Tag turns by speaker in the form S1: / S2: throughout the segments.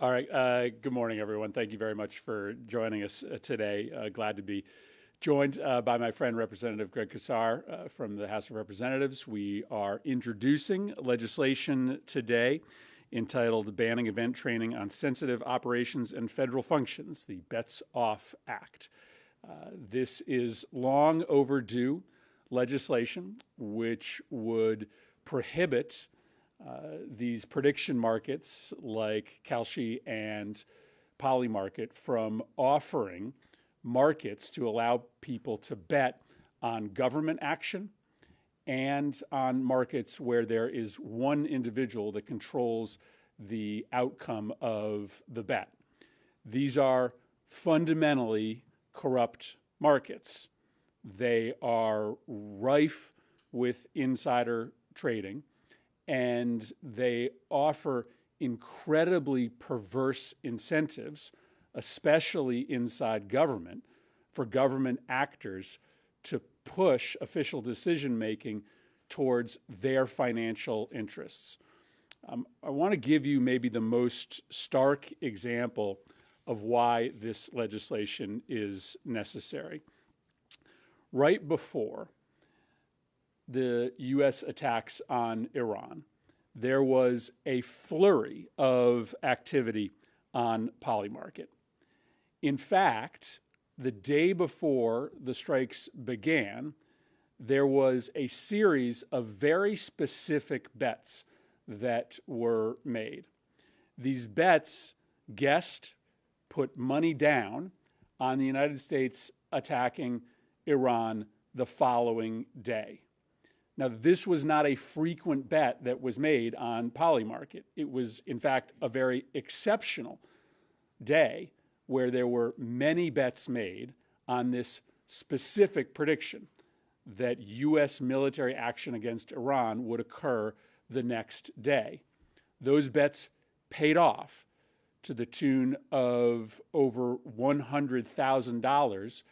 S1: All right. Good morning, everyone. Thank you very much for joining us today. Glad to be joined by my friend, Representative Greg Casar from the House of Representatives. We are introducing legislation today entitled Banning Event Training on Sensitive Operations and Federal Functions, the Bets Off Act. This is long overdue legislation which would prohibit these prediction markets like Kalshi and Polymarket from offering markets to allow people to bet on government action and on markets where there is one individual that controls the outcome of the bet. These are fundamentally corrupt markets. They are rife with insider trading, and they offer incredibly perverse incentives, especially inside government, for government actors to push official decision-making towards their financial interests. I want to give you maybe the most stark example of why this legislation is necessary. Right before the U.S. attacks on Iran, there was a flurry of activity on Polymarket. In fact, the day before the strikes began, there was a series of very specific bets that were made. These bets guessed, put money down on the United States attacking Iran the following day. Now, this was not a frequent bet that was made on Polymarket. It was, in fact, a very exceptional day where there were many bets made on this specific prediction that U.S. military action against Iran would occur the next day. Those bets paid off to the tune of over $100,000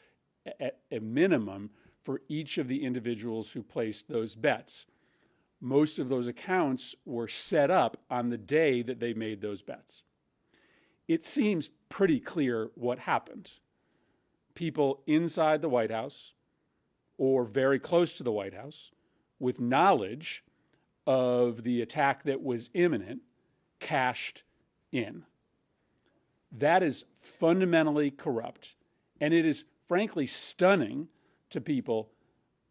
S1: at a minimum for each of the individuals who placed those bets. Most of those accounts were set up on the day that they made those bets. It seems pretty clear what happened. People inside the White House or very close to the White House with knowledge of the attack that was imminent cashed in. That is fundamentally corrupt, and it is frankly stunning to people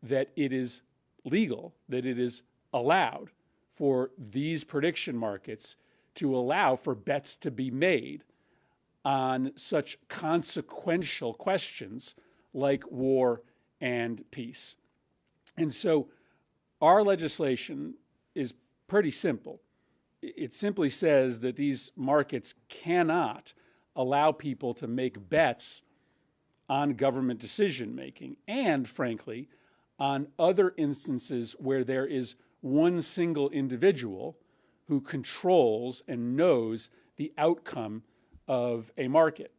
S1: that it is legal, that it is allowed for these prediction markets to allow for bets to be made on such consequential questions like war and peace. And so our legislation is pretty simple. It simply says that these markets cannot allow people to make bets on government decision-making and, frankly, on other instances where there is one single individual who controls and knows the outcome of a market.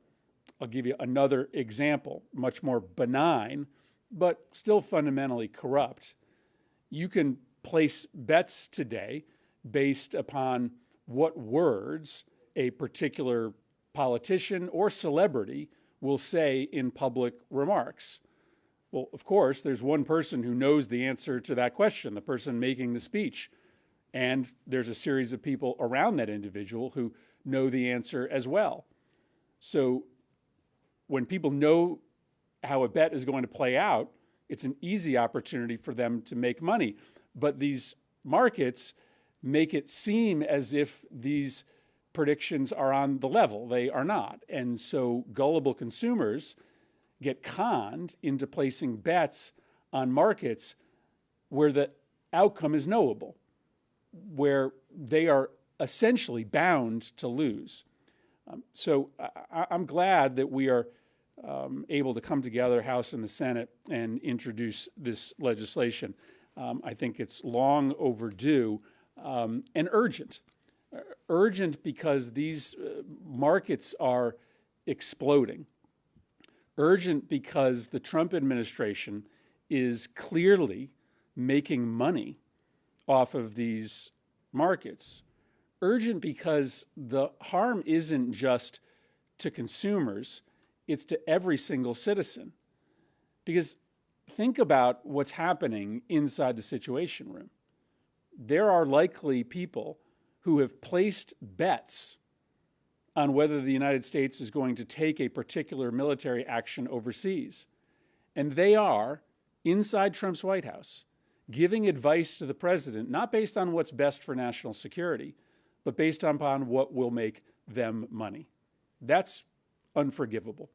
S1: I'll give you another example, much more benign, but still fundamentally corrupt. You can place bets today based upon what words a particular politician or celebrity will say in public remarks. Well, of course, there's one person who knows the answer to that question, the person making the speech. And there's a series of people around that individual who know the answer as well. So when people know how a bet is going to play out, it's an easy opportunity for them to make money. But these markets make it seem as if these predictions are on the level. They are not. And so gullible consumers get conned into placing bets on markets where the outcome is knowable, where they are essentially bound to lose. So I'm glad that we are able to come together, House and the Senate, and introduce this legislation. I think it's long overdue and urgent. Urgent because these markets are exploding. Urgent because the Trump administration is clearly making money off of these markets. urgent because the harm isn't just to consumers, it's to every single citizen. Because think about what's happening inside the Situation Room. There are likely people who have placed bets on whether the United States is going to take a particular military action overseas. And they are, inside Trump's White House, giving advice to the president, not based on what's best for national security, but based upon what will make them money. That's unforgivable.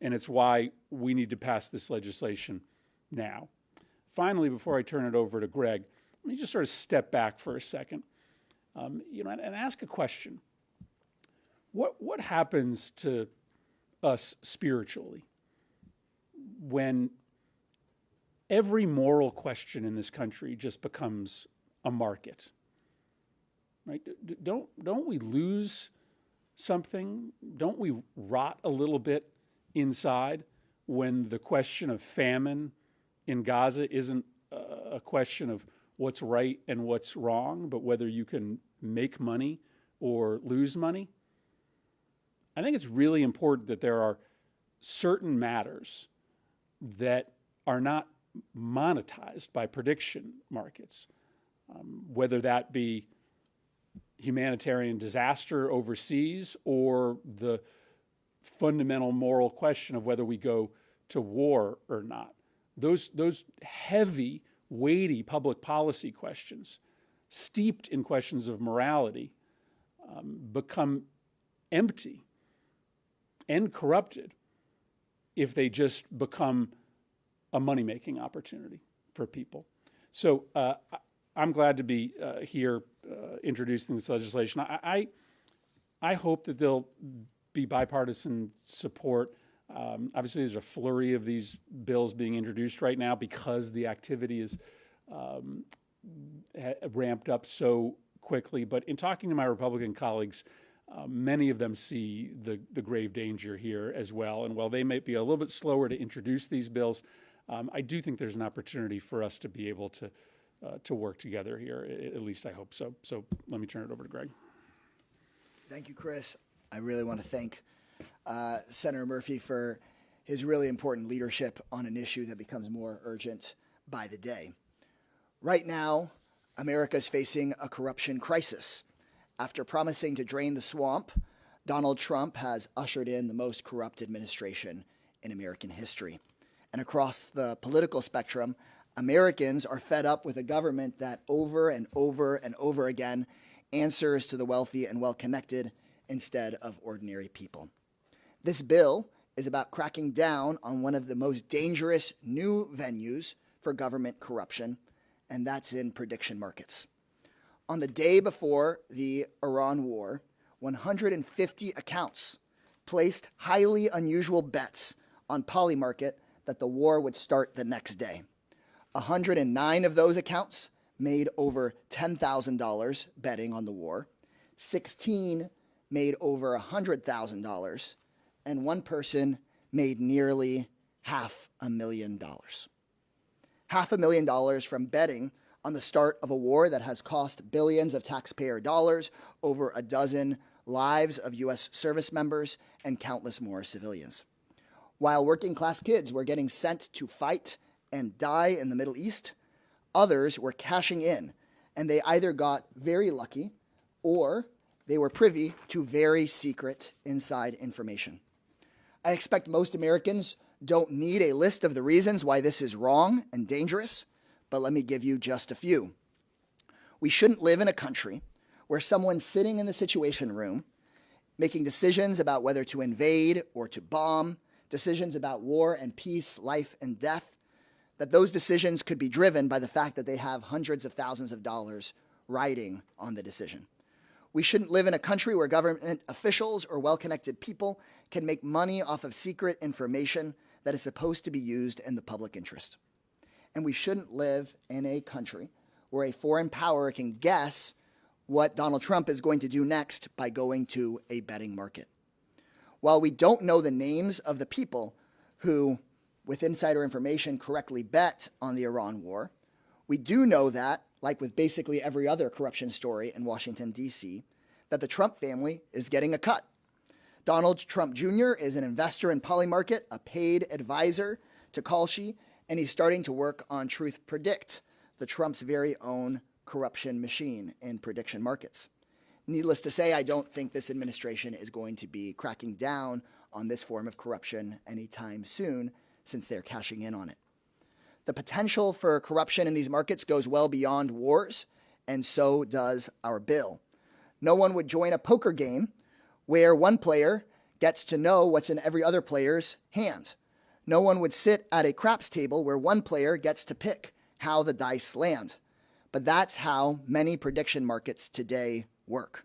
S1: And it's why we need to pass this legislation now. Finally, before I turn it over to Greg, let me just sort of step back for a second, and ask a question. What happens to us spiritually when every moral question in this country just becomes a market? Right? Don't we lose something? Don't we rot a little bit inside when the question of famine in Gaza isn't a question of what's right and what's wrong, but whether you can make money or lose money? I think it's really important that there are certain matters that are not monetized by prediction markets, whether that be humanitarian disaster overseas or the fundamental moral question of whether we go to war or not. Those heavy, weighty public policy questions, steeped in questions of morality, become empty and corrupted if they just become a money-making opportunity for people. So I'm glad to be here introducing this legislation. I hope that there'll be bipartisan support. Obviously, there's a flurry of these bills being introduced right now because the activity is ramped up so quickly. But in talking to my Republican colleagues, many of them see the grave danger here as well. And while they might be a little bit slower to introduce these bills, I do think there's an opportunity for us to be able to work together here. At least I hope so. So let me turn it over to Greg.
S2: Thank you, Chris. I really want to thank Senator Murphy for his really important leadership on an issue that becomes more urgent by the day. Right now, America is facing a corruption crisis. After promising to drain the swamp, Donald Trump has ushered in the most corrupt administration in American history. And across the political spectrum, Americans are fed up with a government that over and over and over again answers to the wealthy and well-connected instead of ordinary people. This bill is about cracking down on one of the most dangerous new venues for government corruption, and that's in prediction markets. On the day before the Iran war, 150 accounts placed highly unusual bets on Polymarket that the war would start the next day. 109 of those accounts made over $10,000 betting on the war. 16 made over $100,000, and one person made nearly $500,000. $500,000 from betting on the start of a war that has cost billions of taxpayer dollars, over a dozen lives of U.S. service members, and countless more civilians. While working class kids were getting sent to fight and die in the Middle East, others were cashing in, and they either got very lucky or they were privy to very secret inside information. I expect most Americans don't need a list of the reasons why this is wrong and dangerous, but let me give you just a few. We shouldn't live in a country where someone sitting in the Situation Room making decisions about whether to invade or to bomb, decisions about war and peace, life and death, that those decisions could be driven by the fact that they have hundreds of thousands of dollars riding on the decision. We shouldn't live in a country where government officials or well-connected people can make money off of secret information that is supposed to be used in the public interest. And we shouldn't live in a country where a foreign power can guess what Donald Trump is going to do next by going to a betting market. While we don't know the names of the people who, with insider information, correctly bet on the Iran war, we do know that, like with basically every other corruption story in Washington, D.C., that the Trump family is getting a cut. Donald Trump Jr. is an investor in Polymarket, a paid advisor to Kalshi, and he's starting to work on Truth Predict, the Trump's very own corruption machine in prediction markets. Needless to say, I don't think this administration is going to be cracking down on this form of corruption anytime soon, since they're cashing in on it. The potential for corruption in these markets goes well beyond wars, and so does our bill. No one would join a poker game where one player gets to know what's in every other player's hand. No one would sit at a craps table where one player gets to pick how the dice land. But that's how many prediction markets today work.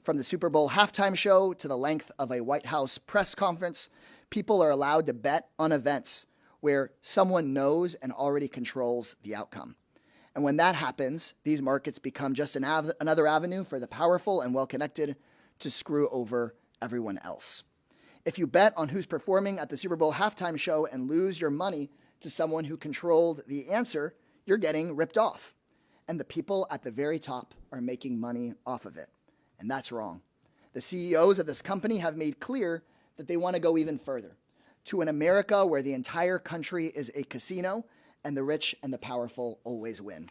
S2: From the Super Bowl halftime show to the length of a White House press conference, people are allowed to bet on events where someone knows and already controls the outcome. And when that happens, these markets become just another avenue for the powerful and well-connected to screw over everyone else. If you bet on who's performing at the Super Bowl halftime show and lose your money to someone who controlled the answer, you're getting ripped off. And the people at the very top are making money off of it. And that's wrong. The CEOs of this company have made clear that they want to go even further, to an America where the entire country is a casino and the rich and the powerful always win.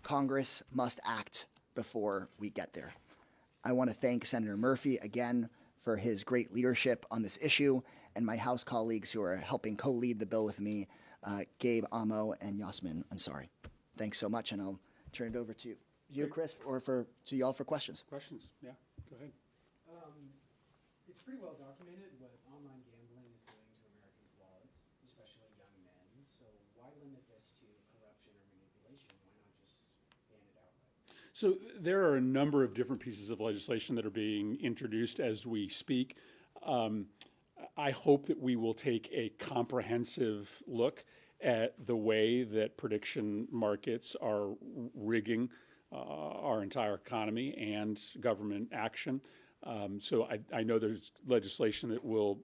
S2: Congress must act before we get there. I want to thank Senator Murphy again for his great leadership on this issue, and my House colleagues who are helping co-lead the bill with me, Gabe Amo and Yasmin Ansari. Thanks so much, and I'll turn it over to you, Chris, or to y'all for questions.
S1: Questions? Yeah, go ahead.
S3: It's pretty well documented what online gambling is doing to Americans' wallets, especially young men. So why limit this to corruption or manipulation? Why not just ban it outright?
S1: So there are a number of different pieces of legislation that are being introduced as we speak. I hope that we will take a comprehensive look at the way that prediction markets are rigging our entire economy and government action. So I know there's legislation that will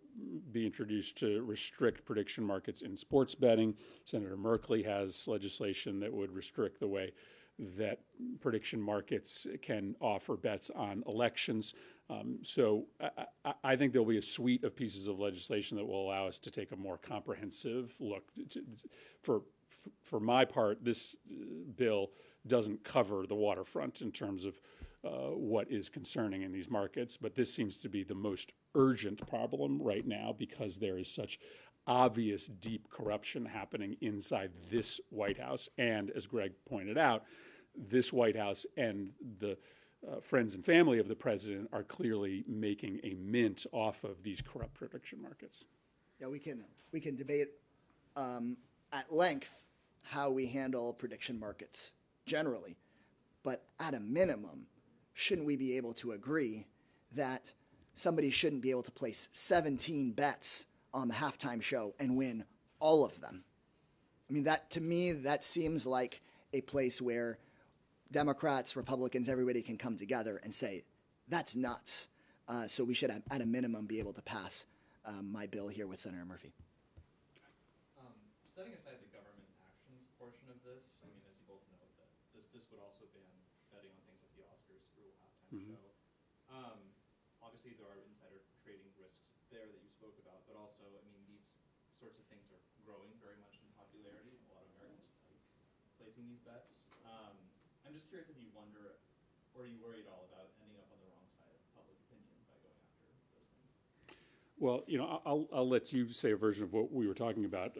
S1: be introduced to restrict prediction markets in sports betting. Senator Merkley has legislation that would restrict the way that prediction markets can offer bets on elections. So I think there'll be a suite of pieces of legislation that will allow us to take a more comprehensive look. For my part, this bill doesn't cover the waterfront in terms of what is concerning in these markets, but this seems to be the most urgent problem right now because there is such obvious deep corruption happening inside this White House. And as Greg pointed out, this White House and the friends and family of the president are clearly making a mint off of these corrupt prediction markets.
S2: Yeah, we can debate at length how we handle prediction markets generally, but at a minimum, shouldn't we be able to agree that somebody shouldn't be able to place 17 bets on the halftime show and win all of them? I mean, to me, that seems like a place where Democrats, Republicans, everybody can come together and say, that's nuts. So we should, at a minimum, be able to pass my bill here with Senator Murphy.
S4: Setting aside the government actions portion of this, I mean, as you both know, that this would also ban betting on things like the Oscars, Super Bowl halftime show. Obviously, there are insider trading risks there that you spoke about, but also, I mean, these sorts of things are growing very much in popularity. A lot of Americans like placing these bets. I'm just curious if you wonder, or are you worried at all about ending up on the wrong side of public opinion by going after those things?
S1: Well, I'll let you say a version of what we were talking about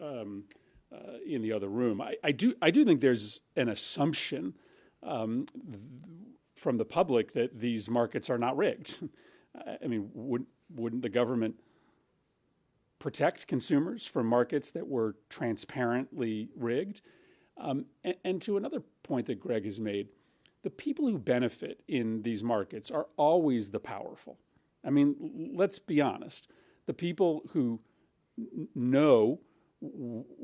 S1: in the other room. I do think there's an assumption from the public that these markets are not rigged. I mean, wouldn't the government protect consumers from markets that were transparently rigged? And to another point that Greg has made, the people who benefit in these markets are always the powerful. I mean, let's be honest. The people who know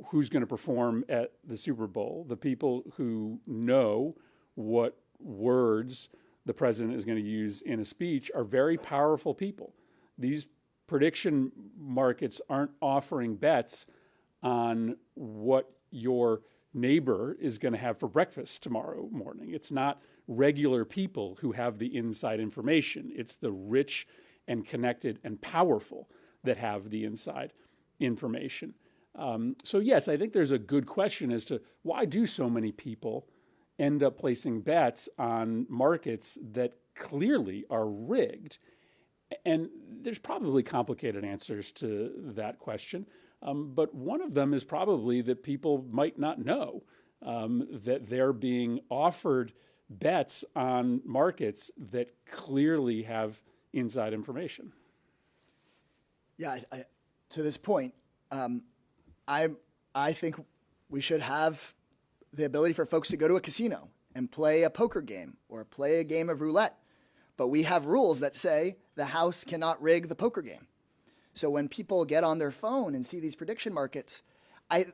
S1: who's going to perform at the Super Bowl, the people who know what words the president is going to use in a speech are very powerful people. These prediction markets aren't offering bets on what your neighbor is going to have for breakfast tomorrow morning. It's not regular people who have the inside information. It's the rich and connected and powerful that have the inside information. So yes, I think there's a good question as to why do so many people end up placing bets on markets that clearly are rigged? And there's probably complicated answers to that question. But one of them is probably that people might not know that they're being offered bets on markets that clearly have inside information.
S2: Yeah, to this point, I think we should have the ability for folks to go to a casino and play a poker game or play a game of roulette. But we have rules that say the House cannot rig the poker game. So when people get on their phone and see these prediction markets,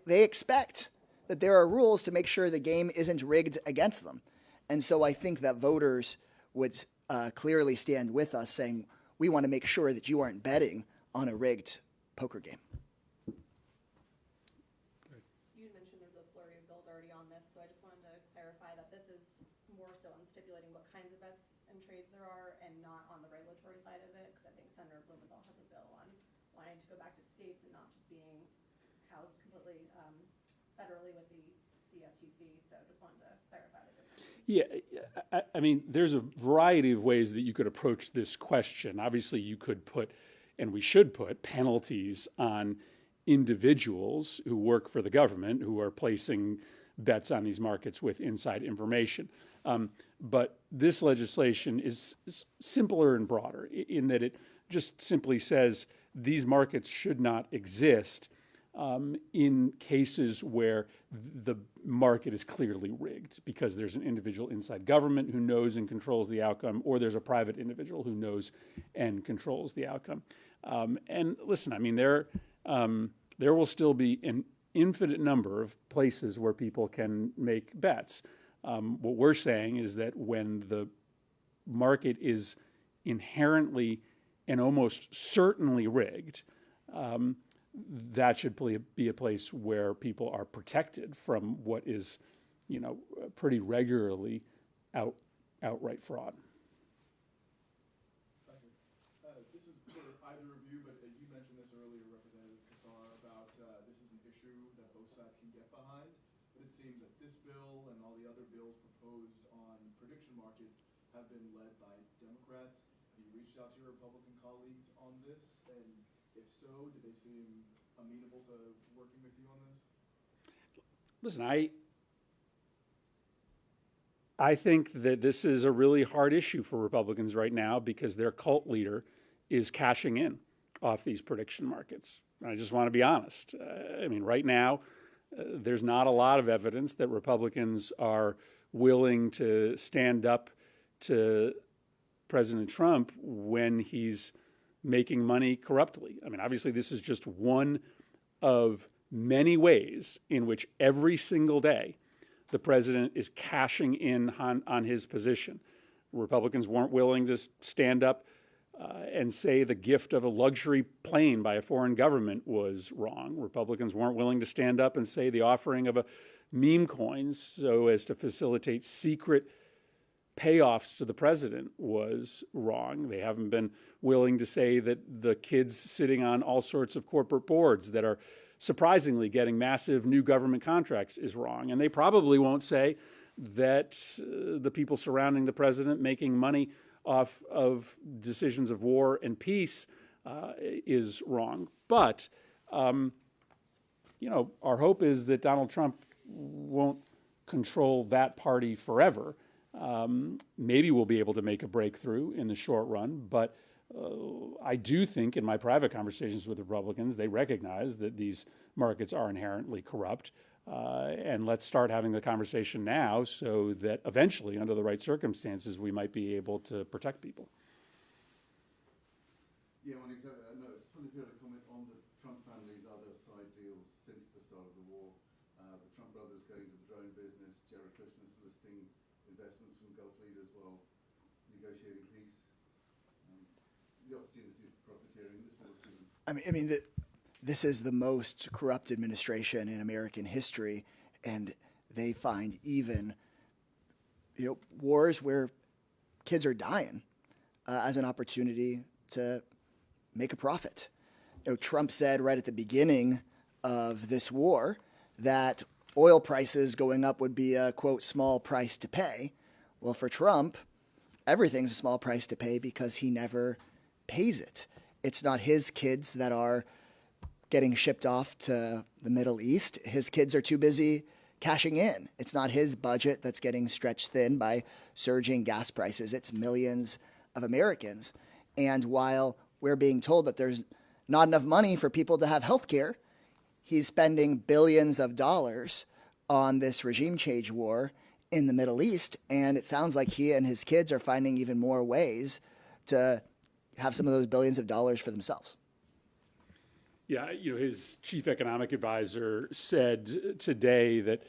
S2: they expect that there are rules to make sure the game isn't rigged against them. And so I think that voters would clearly stand with us saying, we want to make sure that you aren't betting on a rigged poker game.
S5: You had mentioned there's a flurry of bills already on this, so I just wanted to clarify that this is more so on stipulating what kinds of bets and trades there are and not on the regulatory side of it, because I think Senator Blumenthal has a bill on wanting to go back to states and not just being housed completely federally with the CFTC, so just wanted to clarify the difference.
S1: Yeah, I mean, there's a variety of ways that you could approach this question. Obviously, you could put, and we should put, penalties on individuals who work for the government who are placing bets on these markets with inside information. But this legislation is simpler and broader in that it just simply says these markets should not exist in cases where the market is clearly rigged because there's an individual inside government who knows and controls the outcome, or there's a private individual who knows and controls the outcome. And listen, I mean, there will still be an infinite number of places where people can make bets. What we're saying is that when the market is inherently and almost certainly rigged, that should be a place where people are protected from what is, pretty regularly outright fraud.
S6: Thank you. This is for either of you, but you mentioned this earlier, Representative Casar, about this is an issue that both sides can get behind. But it seems that this bill and all the other bills proposed on prediction markets have been led by Democrats. Have you reached out to your Republican colleagues on this? And if so, do they seem amenable to working with you on this?
S1: Listen, I think that this is a really hard issue for Republicans right now because their cult leader is cashing in off these prediction markets. I just want to be honest. I mean, right now, there's not a lot of evidence that Republicans are willing to stand up to President Trump when he's making money corruptly. I mean, obviously, this is just one of many ways in which every single day the president is cashing in on his position. Republicans weren't willing to stand up and say the gift of a luxury plane by a foreign government was wrong. Republicans weren't willing to stand up and say the offering of a meme coin so as to facilitate secret payoffs to the president was wrong. They haven't been willing to say that the kids sitting on all sorts of corporate boards that are surprisingly getting massive new government contracts is wrong. And they probably won't say that the people surrounding the president making money off of decisions of war and peace is wrong. But, our hope is that Donald Trump won't control that party forever. Maybe we'll be able to make a breakthrough in the short run, but I do think in my private conversations with Republicans, they recognize that these markets are inherently corrupt. And let's start having the conversation now so that eventually, under the right circumstances, we might be able to protect people.
S7: Yeah, well, exactly. No, I just wanted to comment on the Trump family's other side deals since the start of the war. The Trump brothers going to the drone business, Jared Kushner soliciting investments from Gulf leaders while negotiating peace. The opportunity for profiteering.
S2: This is the most corrupt administration in American history, and they find even wars where kids are dying as an opportunity to make a profit. Trump said right at the beginning of this war that oil prices going up would be a, quote, small price to pay. Well, for Trump, everything's a small price to pay because he never pays it. It's not his kids that are getting shipped off to the Middle East. His kids are too busy cashing in. It's not his budget that's getting stretched thin by surging gas prices. It's millions of Americans. And while we're being told that there's not enough money for people to have health care, he's spending billions of dollars on this regime change war in the Middle East. And it sounds like he and his kids are finding even more ways to have some of those billions of dollars for themselves.
S1: Yeah, his chief economic advisor said today that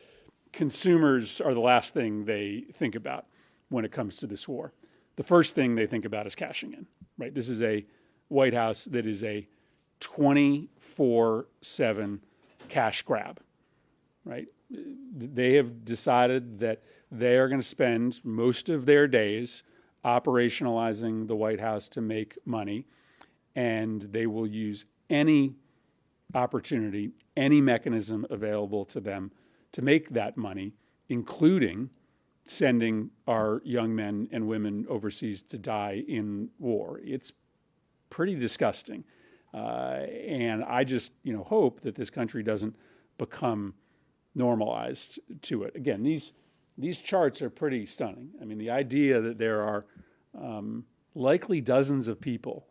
S1: consumers are the last thing they think about when it comes to this war. The first thing they think about is cashing in, right? This is a White House that is a 24/7 cash grab, right? They have decided that they are going to spend most of their days operationalizing the White House to make money, and they will use any opportunity, any mechanism available to them to make that money, including sending our young men and women overseas to die in war. It's pretty disgusting. And I just, hope that this country doesn't become normalized to it. Again, these charts are pretty stunning. I mean, the idea that there are likely dozens of people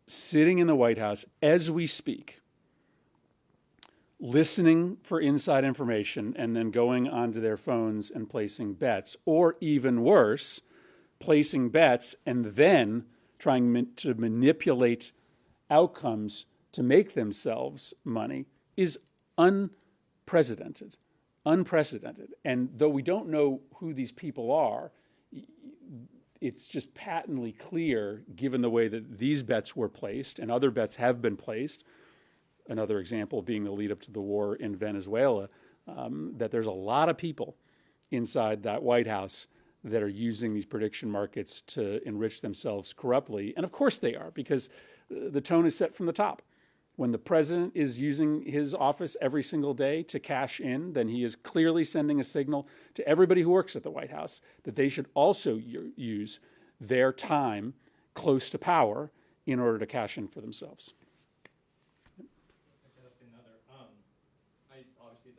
S1: sitting in the White House as we speak, listening for inside information and then going onto their phones and placing bets, or even worse, placing bets and then trying to manipulate outcomes to make themselves money is unprecedented. And though we don't know who these people are, it's just patently clear, given the way that these bets were placed and other bets have been placed, another example being the lead up to the war in Venezuela, that there's a lot of people inside that White House that are using these prediction markets to enrich themselves corruptly. And of course they are, because the tone is set from the top. When the president is using his office every single day to cash in, then he is clearly sending a signal to everybody who works at the White House that they should also use their time close to power in order to cash in for themselves.
S4: That's another. Obviously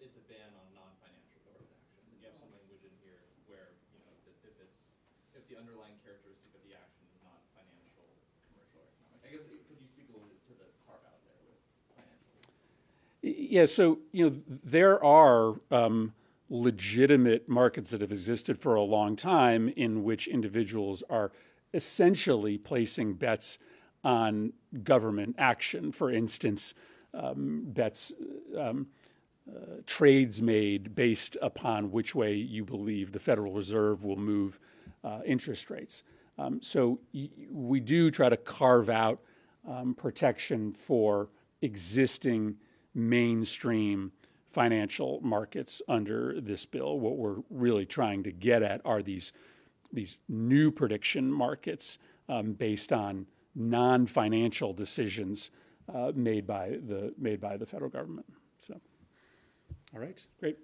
S4: it's a ban on non-financial government actions. And you have some language in here where if the underlying characteristic of the action is not financial, commercial, or economic. I guess could you speak a little bit to the carve out there with financial?
S1: Yeah, so there are legitimate markets that have existed for a long time in which individuals are essentially placing bets on government action. For instance, bets, trades made based upon which way you believe the Federal Reserve will move interest rates. So we do try to carve out protection for existing mainstream financial markets under this bill. What we're really trying to get at are these new prediction markets based on non-financial decisions made by the federal government. So, all right, great.